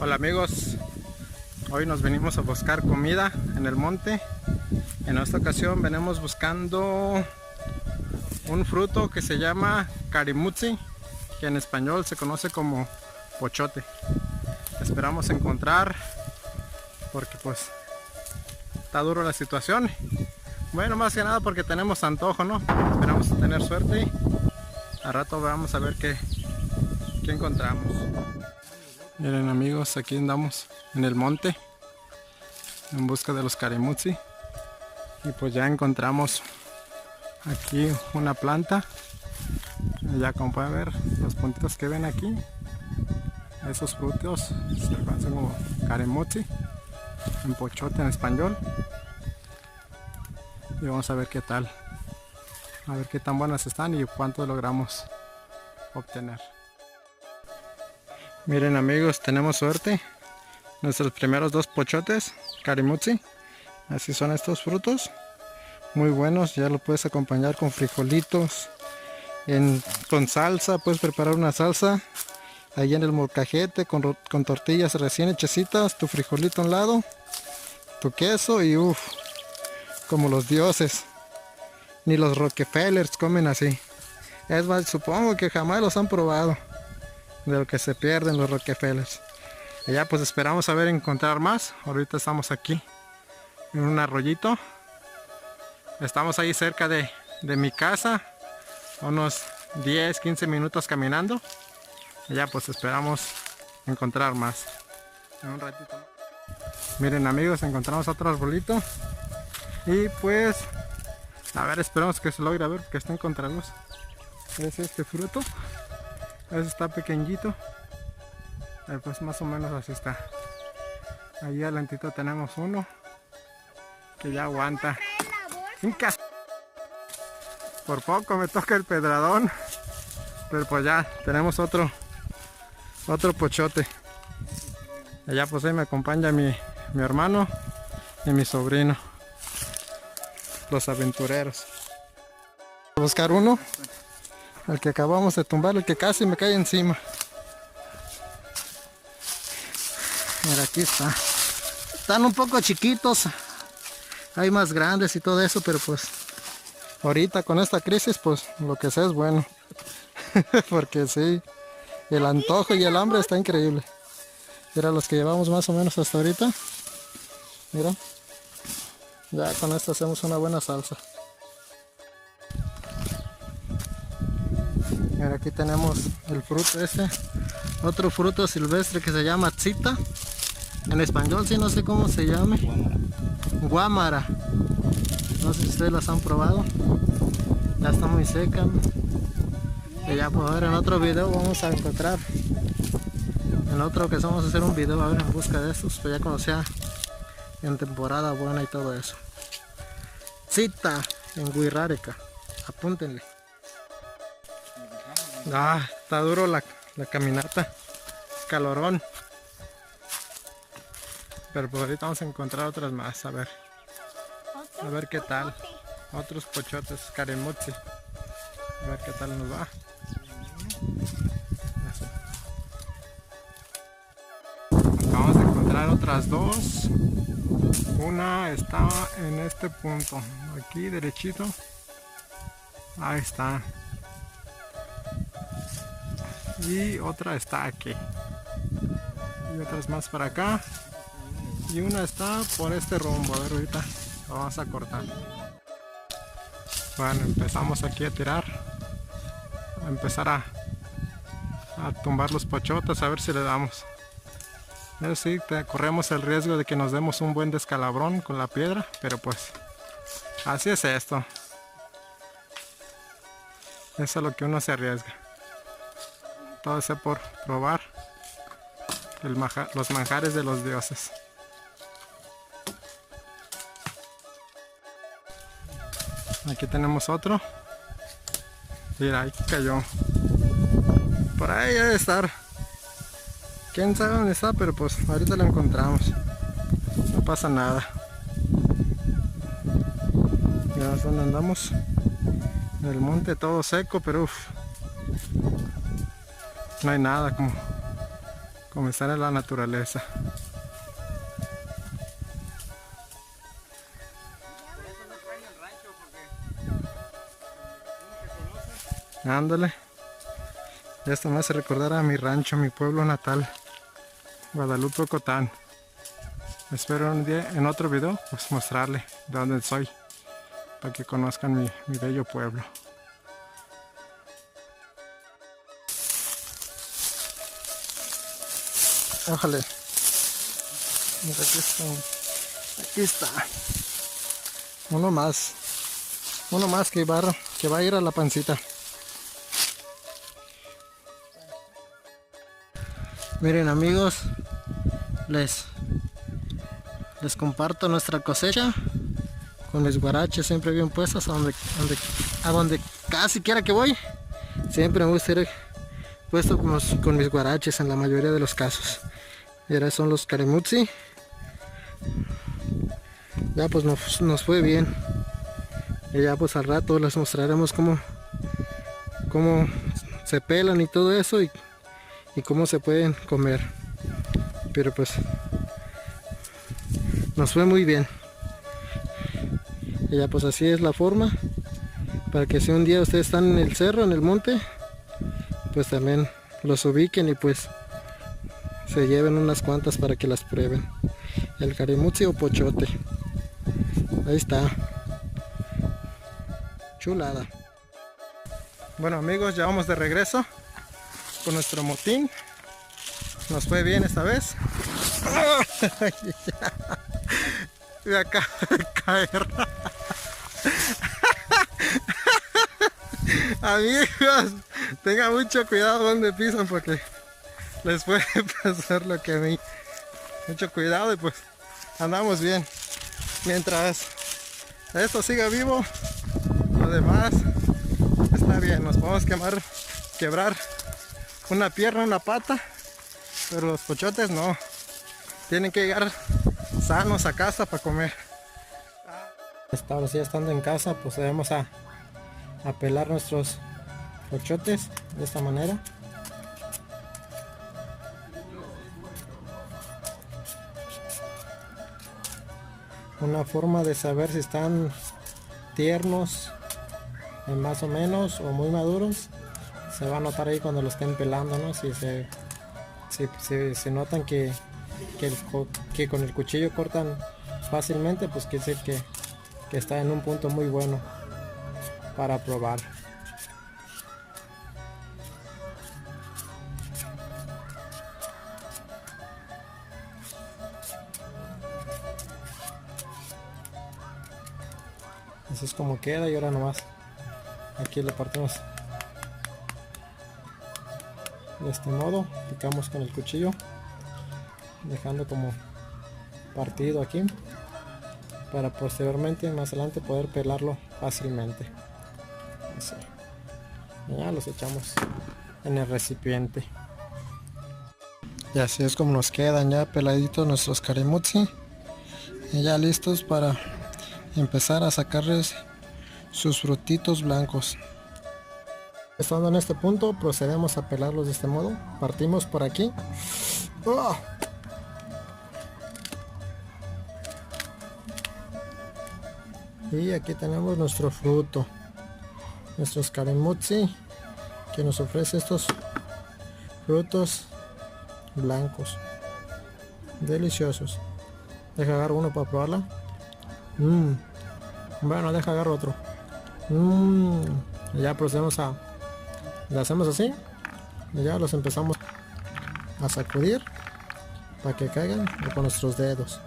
Hola amigos, hoy nos venimos a buscar comida en el monte. En esta ocasión venimos buscando un fruto que se llama carimutsi, que en español se conoce como pochote. Esperamos encontrar, porque pues está duro la situación. Bueno, más que nada porque tenemos antojo, ¿no? Esperamos tener suerte y al rato vamos a ver qué encontramos. Miren amigos, aquí andamos en el monte en busca de los carimutsi y pues ya encontramos aquí una planta. Ya como pueden ver los puntitos que ven aquí, esos frutos se conocen como carimutsi, en pochote en español. Y vamos a ver qué tal, a ver qué tan buenas están y cuánto logramos obtener. Miren amigos, tenemos suerte. Nuestros primeros dos pochotes carimutsi, así son estos frutos, muy buenos. Ya lo puedes acompañar con frijolitos, con salsa. Puedes preparar una salsa ahí en el molcajete con tortillas recién hechecitas, tu frijolito a un lado, tu queso y uff, como los dioses. Ni los Rockefellers comen así. Es más, supongo que jamás los han probado, de lo que se pierden los Rockefellers. Y ya pues esperamos a ver encontrar más. Ahorita estamos aquí en un arroyito. Estamos ahí cerca de mi casa, unos 10-15 minutos caminando. Y ya pues esperamos encontrar más en un ratito. Miren amigos, encontramos otro arbolito y pues a ver, esperamos que se logre ver, porque está en contraluz. Es este fruto. Ese está pequeñito. Pues más o menos así está. Ahí adelantito tenemos uno que ya aguanta. Por poco me toca el pedradón, pero pues ya tenemos otro pochote. Allá pues ahí me acompaña mi hermano y mi sobrino, los aventureros. Voy a buscar uno, el que acabamos de tumbar, el que casi me cae encima. Mira, aquí está. Están un poco chiquitos, hay más grandes y todo eso, pero pues ahorita con esta crisis pues lo que sea es bueno. Porque sí, el antojo y el hambre está increíble. Mira los que llevamos más o menos hasta ahorita. Mira, ya con esto hacemos una buena salsa. Mira, aquí tenemos el fruto este, otro fruto silvestre que se llama tzita. En español sí no sé cómo se llame. Guámara. No sé si ustedes las han probado. Ya está muy seca. Y ya pues a ver, en otro video vamos a encontrar. En otro que vamos a hacer un video a ver en busca de estos, pues ya cuando sea en temporada buena y todo eso. Tzita en Wixárika. Apúntenle. Está duro la caminata. Calorón. Pero pues ahorita vamos a encontrar otras más, a ver qué tal. Otros pochotes, carimutsi. A ver qué tal nos va. Así. Acabamos de encontrar otras dos. Una estaba en este punto, aquí derechito. Ahí está. Y otra está aquí. Y otras más para acá. Y una está por este rumbo. A ver, ahorita lo vamos a cortar. Bueno, empezamos aquí a tirar. A empezar a tumbar los pochotes, a ver si le damos. Pero sí, corremos el riesgo de que nos demos un buen descalabrón con la piedra. Pero pues, así es esto. Eso es lo que uno se arriesga. Todo sea por probar los manjares de los dioses. Aquí tenemos otro. Mira, ahí cayó. Por ahí debe estar. Quién sabe dónde está, pero pues ahorita lo encontramos. No pasa nada. Ya es donde andamos. En el monte todo seco, pero no hay nada como estar en la naturaleza. Ándale. Esto me hace recordar a mi rancho, mi pueblo natal, Guadalupe, Ocotán. Espero un día en otro video pues mostrarle de dónde soy, para que conozcan mi bello pueblo. Ojalá. Mira, aquí está. Aquí está. Uno más. Uno más que va a ir a la pancita. Miren amigos, les comparto nuestra cosecha con mis guaraches siempre bien puestos a donde casi quiera que voy. Siempre me gusta ir puesto con mis guaraches en la mayoría de los casos. Y ahora son los carimutzi. Ya pues nos fue bien. Y ya pues al rato les mostraremos cómo se pelan y todo eso y cómo se pueden comer. Pero pues nos fue muy bien. Y ya pues así es la forma, para que si un día ustedes están en el cerro, en el monte, pues también los ubiquen y pues se lleven unas cuantas para que las prueben. El carimutzi o pochote. Ahí está. Chulada. Bueno amigos, ya vamos de regreso con nuestro motín. Nos fue bien esta vez. Me acaba de caer. Amigos, tengan mucho cuidado donde pisan porque les puede pasar lo que a mí. Mucho cuidado y pues andamos bien. Mientras esto siga vivo, lo demás está bien. Nos podemos quebrar una pierna, una pata, pero los pochotes no. Tienen que llegar sanos a casa para comer. Ahora sí, estando en casa, pues vamos a pelar nuestros pochotes de esta manera. Una forma de saber si están tiernos, más o menos, o muy maduros, se va a notar ahí cuando lo estén pelando, ¿no? Si se notan que con el cuchillo cortan fácilmente, pues quiere decir que está en un punto muy bueno para probar. Así es como queda, y ahora nomás aquí le partimos de este modo, picamos con el cuchillo dejando como partido aquí para posteriormente más adelante poder pelarlo fácilmente. Así. Ya los echamos en el recipiente. Y así es como nos quedan ya peladitos nuestros carimutzi, y ya listos para empezar a sacarles sus frutitos blancos. Estando en este punto, procedemos a pelarlos de este modo. Partimos por aquí. ¡Oh! Y aquí tenemos nuestro fruto, nuestros carimutzi, que nos ofrece estos frutos blancos deliciosos. Deja agarrar uno para probarla. Bueno, deja agarrar otro. Ya procedemos le hacemos así y ya los empezamos a sacudir para que caigan, o con nuestros dedos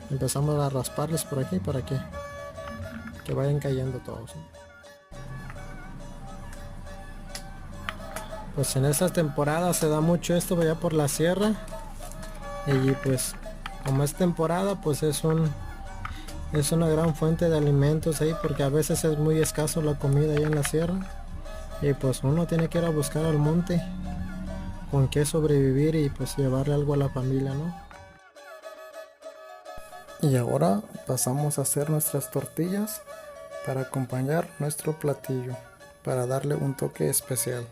empezamos a rasparles por aquí para que vayan cayendo todos. Pues en estas temporadas se da mucho esto allá por la sierra, y pues como es temporada, pues es una gran fuente de alimentos ahí, porque a veces es muy escaso la comida ahí en la sierra, y pues uno tiene que ir a buscar al monte con qué sobrevivir y pues llevarle algo a la familia, ¿no? Y ahora pasamos a hacer nuestras tortillas para acompañar nuestro platillo, para darle un toque especial.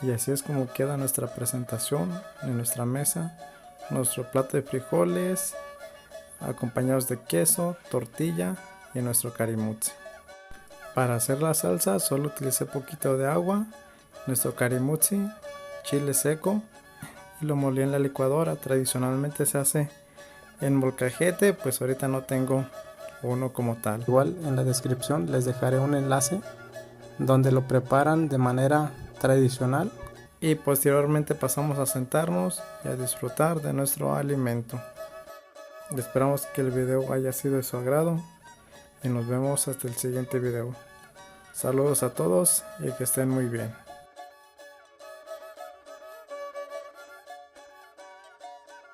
Y así es como queda nuestra presentación en nuestra mesa. Nuestro plato de frijoles acompañados de queso, tortilla y nuestro carimutzi. Para hacer la salsa solo utilicé poquito de agua, nuestro carimutzi, chile seco y lo molí en la licuadora. Tradicionalmente se hace en molcajete, pues ahorita no tengo uno como tal. Igual en la descripción les dejaré un enlace donde lo preparan de manera tradicional y posteriormente pasamos a sentarnos y a disfrutar de nuestro alimento. Esperamos que el video haya sido de su agrado y nos vemos hasta el siguiente video. Saludos a todos y que estén muy bien.